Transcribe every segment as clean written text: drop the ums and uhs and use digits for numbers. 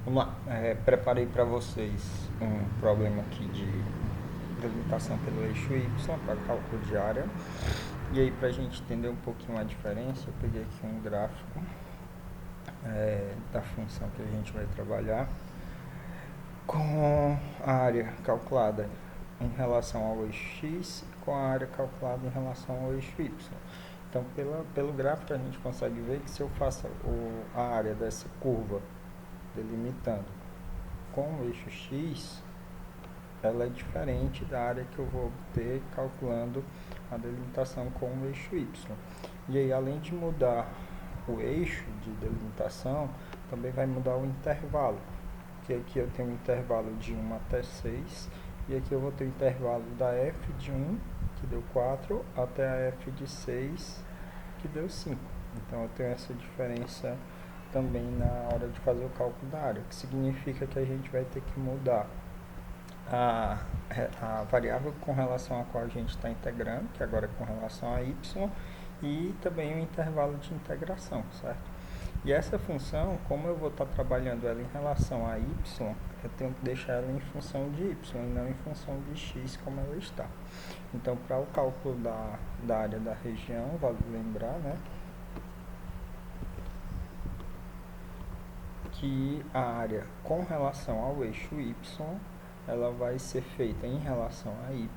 Vamos lá, preparei para vocês um problema aqui de delimitação pelo eixo Y para cálculo de área. E aí, para a gente entender um pouquinho a diferença, eu peguei aqui um gráfico da função que a gente vai trabalhar com a área calculada em relação ao eixo X e com a área calculada em relação ao eixo Y. Então, pelo gráfico, a gente consegue ver que se eu faço a área dessa curva delimitando com o eixo X, ela é diferente da área que eu vou obter calculando a delimitação com o eixo Y. E aí, além de mudar o eixo de delimitação, também vai mudar o intervalo, que aqui eu tenho um intervalo de 1 até 6, e aqui eu vou ter o intervalo da f de 1, que deu 4, até a f de 6, que deu 5. Então, eu tenho essa diferença também na hora de fazer o cálculo da área, que significa que a gente vai ter que mudar a variável com relação a qual a gente está integrando, que agora é com relação a y, e também o intervalo de integração, certo? E essa função, como eu vou estar trabalhando ela em relação a y, eu tenho que deixar ela em função de y e não em função de x como ela está. Então, para o cálculo da área da região, vale lembrar, né, que a área com relação ao eixo y, ela vai ser feita em relação a y,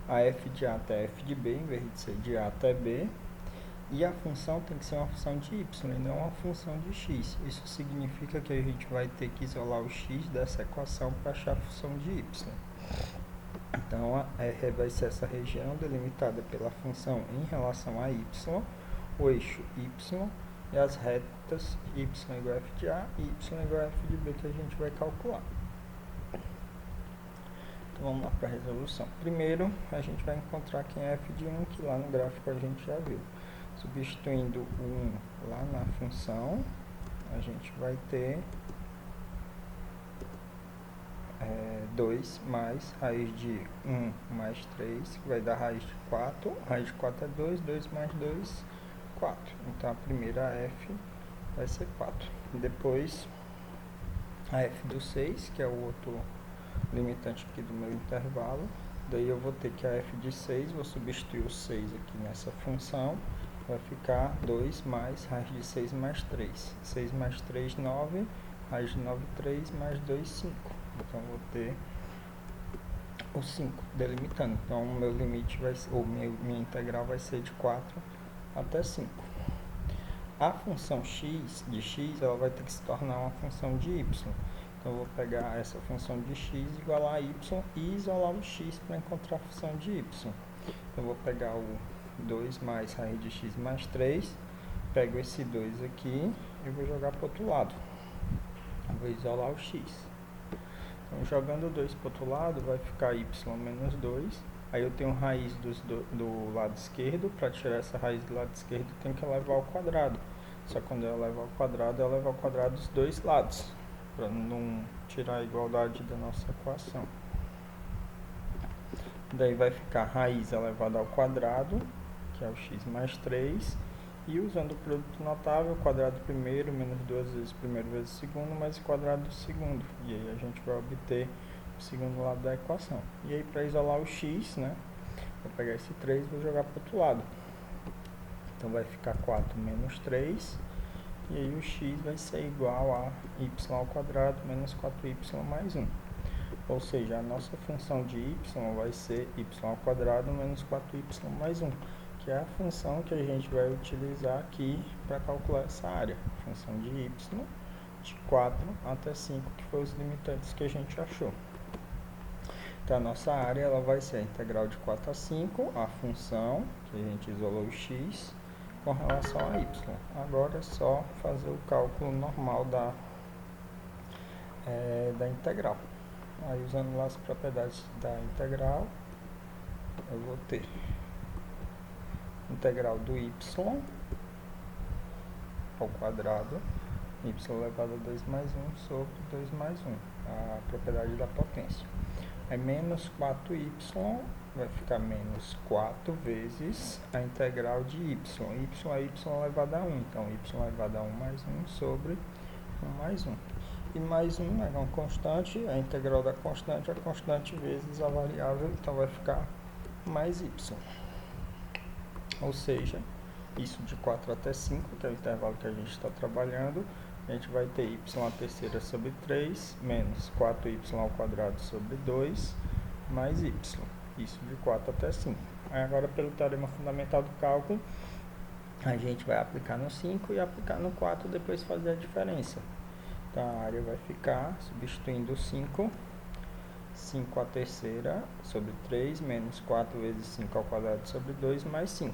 a f de a até f de b, em vez de ser de a até b, e a função tem que ser uma função de y e não uma função de x. Isso significa que a gente vai ter que isolar o x dessa equação para achar a função de y. Então, vai ser essa região delimitada pela função em relação a y, o eixo y, e as retas y igual a f de a e y igual a f de b que a gente vai calcular. Então, vamos lá para a resolução. Primeiro, a gente vai encontrar quem é f de 1, que lá no gráfico a gente já viu. Substituindo o 1 lá na função, a gente vai ter 2 mais raiz de 1 mais 3, que vai dar raiz de 4. Raiz de 4 é 2, 2 mais 2, 4. Então, a primeira f vai ser 4. Depois, a f do 6, que é o outro limitante aqui do meu intervalo. Daí, eu vou ter que a f de 6, vou substituir o 6 aqui nessa função. Vai ficar 2 mais raiz de 6 mais 3. 6 mais 3, 9. Raiz de 9, 3 mais 2, 5. Então, vou ter o 5 delimitando. Então, o meu limite vai ser, minha integral vai ser de 4 até 5. A função x de x, ela vai ter que se tornar uma função de y. Então, eu vou pegar essa função de x igual a y e isolar o x para encontrar a função de y. Então, eu vou pegar o 2 mais raiz de x mais 3, pego esse 2 aqui e vou jogar para o outro lado. Vou isolar o x. Então, jogando o 2 para o outro lado, vai ficar y menos 2. Aí eu tenho raiz do lado esquerdo. Para tirar essa raiz do lado esquerdo, eu tenho que elevar ao quadrado. Só que quando eu elevar ao quadrado, eu elevo ao quadrado dos dois lados, para não tirar a igualdade da nossa equação. Daí vai ficar raiz elevada ao quadrado, que é o x mais 3. E usando o produto notável, quadrado do primeiro menos 2 vezes primeiro vezes segundo, mais o quadrado do segundo. E aí a gente vai obter o segundo lado da equação. E aí, para isolar o x, né, vou pegar esse 3 e vou jogar para o outro lado. Então, vai ficar 4 menos 3. E aí, o x vai ser igual a y ao quadrado menos 4y mais 1. Ou seja, a nossa função de y vai ser y ao quadrado menos 4y mais 1. Que é a função que a gente vai utilizar aqui para calcular essa área. Função de y de 4 até 5, que foram os limitantes que a gente achou. Então, a nossa área ela vai ser a integral de 4 a 5, a função, que a gente isolou o x, com relação a y. Agora é só fazer o cálculo normal da integral. Aí, usando lá as propriedades da integral, eu vou ter integral do y ao quadrado, y elevado a 2 mais 1 sobre 2 mais 1, a propriedade da potência. Aí, menos 4y vai ficar menos 4 vezes a integral de y. Y é y elevado a 1, então y elevado a 1 mais 1 sobre 1 mais 1. e mais 1 é uma constante, a integral da constante, a constante vezes a variável, então vai ficar mais y. Ou seja, isso de 4 até 5, que é o intervalo que a gente está trabalhando, a gente vai ter y à terceira sobre 3, menos 4y ao quadrado sobre 2, mais y. Isso de 4 até 5. Aí agora, pelo teorema fundamental do cálculo, a gente vai aplicar no 5 e aplicar no 4, depois fazer a diferença. Então, a área vai ficar, substituindo o 5 à terceira sobre 3, menos 4 vezes 5 ao quadrado sobre 2, mais 5.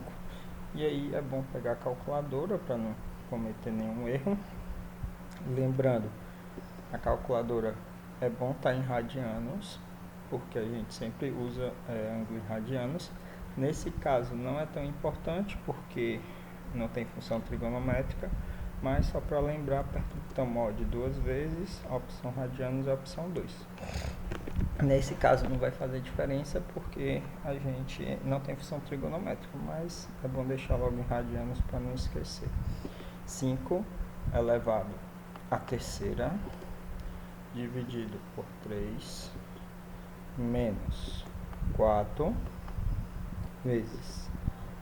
E aí é bom pegar a calculadora para não cometer nenhum erro. Lembrando, a calculadora é bom estar em radianos, porque a gente sempre usa ângulo em radianos. Nesse caso não é tão importante, porque não tem função trigonométrica, mas só para lembrar, aperta o botão mod 2 vezes, a opção radianos é a opção 2. Nesse caso não vai fazer diferença, porque a gente não tem função trigonométrica, mas é bom deixar logo em radianos para não esquecer. 5 elevado à terceira, dividido por 3, menos 4 vezes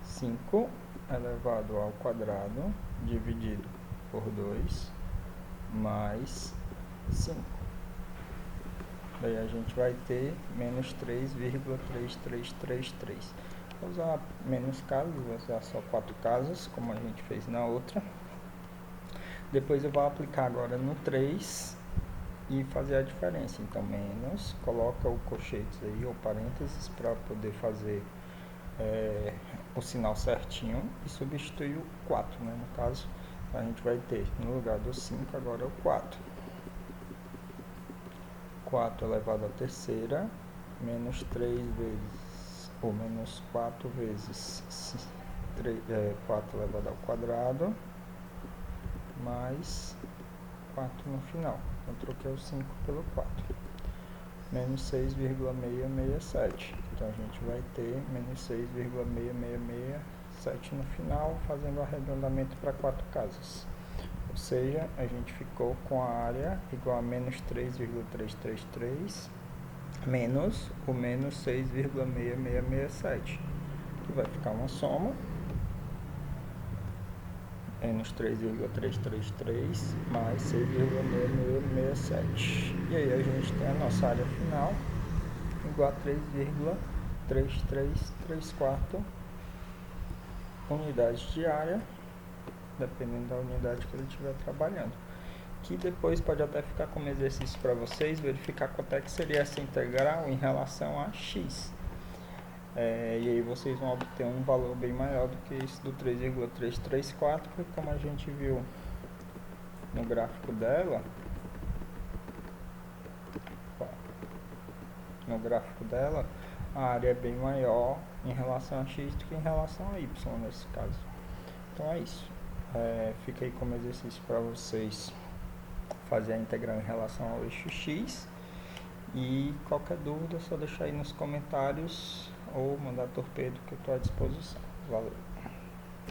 5 elevado ao quadrado, dividido por 2, mais 5. Daí a gente vai ter menos 3,3333. Vou usar menos casas, vou usar só 4 casas, como a gente fez na outra. Depois eu vou aplicar agora no 3 e fazer a diferença. Então, menos, coloca o colchetes aí, ou parênteses, para poder fazer o sinal certinho, e substituir o 4, né? No caso, a gente vai ter, no lugar do 5, agora o 4. 4 elevado à terceira, menos 3 vezes, ou menos 4 vezes 4 elevado ao quadrado, mais 4 no final. Eu troquei o 5 pelo 4. Menos 6,667. Então a gente vai ter menos 6,6667 no final, fazendo o arredondamento para 4 casas. Ou seja, a gente ficou com a área igual a menos 3,333 menos o menos 6,6667, que vai ficar uma soma, menos 3,333 mais 6,6667. E aí a gente tem a nossa área final igual a 3,3334 unidades de área, dependendo da unidade que ele estiver trabalhando. Que depois pode até ficar como exercício para vocês, verificar quanto é que seria essa integral em relação a x. E aí vocês vão obter um valor bem maior do que esse do 3,334, porque como a gente viu no gráfico dela, a área é bem maior em relação a x do que em relação a y nesse caso. Então é isso. Fica aí como exercício para vocês fazer a integral em relação ao eixo x. E qualquer dúvida é só deixar aí nos comentários ou mandar torpedo, que eu estou à disposição. Valeu!